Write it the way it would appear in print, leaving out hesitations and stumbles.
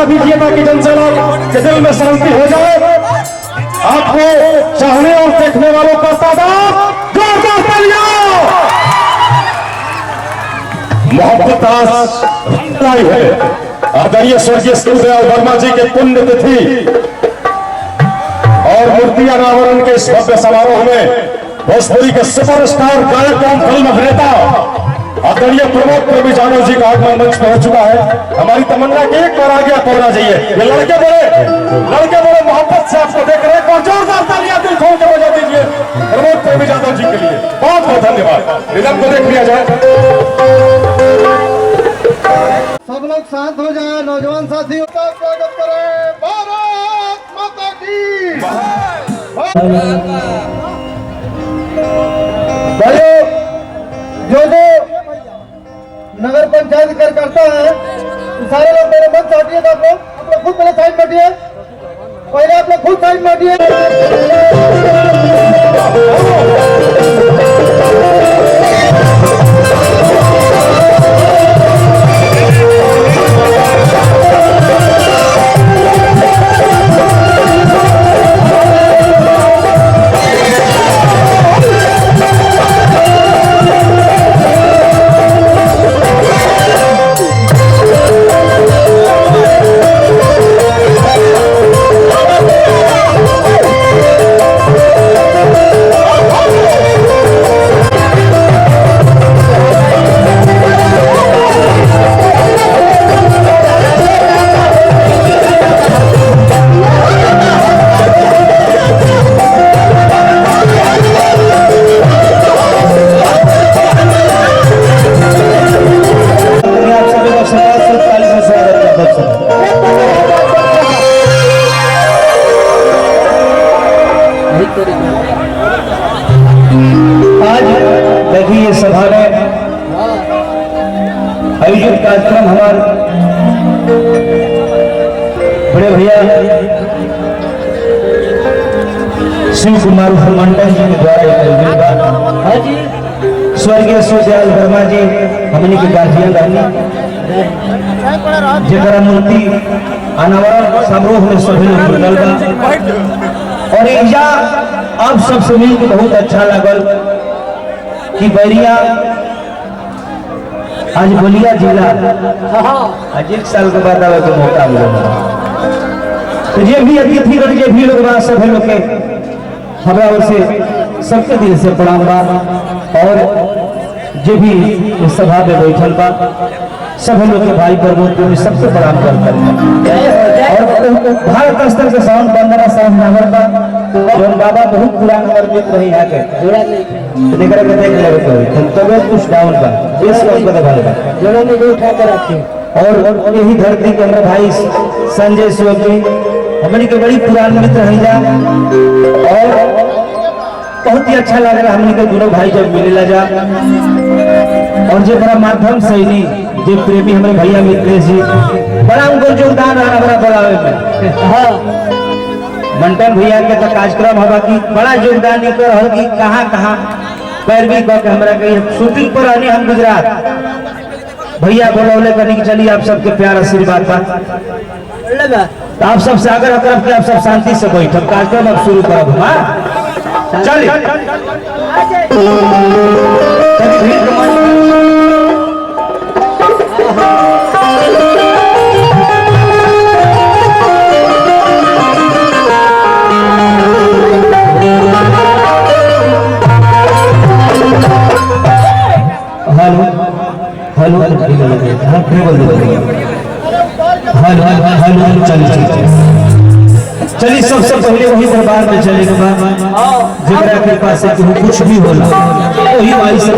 हौसला दीजिए ताकि जनसेना के दिल में शांति हो जाए। आपको चाहने और देखने वालों का तादाद जोरदार तालियां। मोहब्बत आज है आदरणीय स्वर्गीय सूर्यदयाल वर्मा जी के पुण्यतिथि और मूर्ति अनावरण के इस भव्य समारोह में भोजपुरी के सुपरस्टार गायक एवं फिल्म अभिनेता आदरणीय प्रमोद प्रेमी यादव जी का आगमन मंच पर हो चुका है। हमारी तमन्ना के एक बार आगे आप होना चाहिए। ये लड़के बड़े मोहब्बत से आपको देख रहे हैं। और जोरदार तालियां दिल खोल के बजा दीजिए प्रमोद प्रेमी यादव जी के लिए। बहुत बहुत धन्यवाद। रिदम को देख लिया जाए। सब लोग शांत हो जाए। नौजवान साथियों का स्वागत करें। भारत माता की। भाइयों, जो नगर पंचायत कार्यकर्ता है सारे लोग मेरे मन से हटिए। आप लोग खुद पहले साइड में हटिए। पहले आप लोग खुद साइड में हटिए। आज देखिए सभा में आयोजित कार्यक्रम हमारे बड़े भैया शिव कुमार मंडल जी के द्वारा स्वर्गीय सूर्यदयाल वर्मा जी हमने के गार्जियन जरा मूर्ति अनावरण समारोह में सभी लोग जुटल बा। और एजा आप सबसे मिल के बहुत अच्छा लगल कि बैरिया आज बलिया जिला आज 1 साल के बाद आवे के मौका मिला। तो जे भी अतिथि गण जे भी लोग बा सभी लोग के हमरा ओर से सबके दिल से प्रणाम बा। और जे भी इस सभा में बैठल बा सभी लोग के भाई प्रमोद सबसे प्रणाम करते हैं। और भारत स्तर के साउंड 15 नंबर का जो बाबा बहुत पुराना और मित्र रही है के लेकर के देख लेवे तो कुछ डाउन का इस को भाई जोड़ा में उठा कर रखे। और यही धरती के अंदर भाई संजय सोगी हमने के बड़ी पुरानी मित्र रही जा। और बहुत ही अच्छा लग रहा है हमने के दोनों भाई जब मिले जा। और जो बड़ा माध्यम से ही जो प्रेमी हमारे भैया मित्र जी बड़ा उनको योगदान रहा बड़ा बढ़ावे में। हाँ मंटन भैया के तो कार्यक्रम होगा कि बड़ा योगदान नहीं कर रहा कि कहाँ पैरवी के हमारा कहीं शूटिंग पर रहने हम गुजरात भैया बोलौले करने की चलिए आप सबके प्यार आशीर्वाद बा। तो आप सबसे आग्रह करब कि आप सब शांति से बैठब कार्यक्रम अब शुरू करब। चलिए हेलो चलिए सबसे पहले वही दरबार में चले जरा के पास कुछ भी होला वही भाई से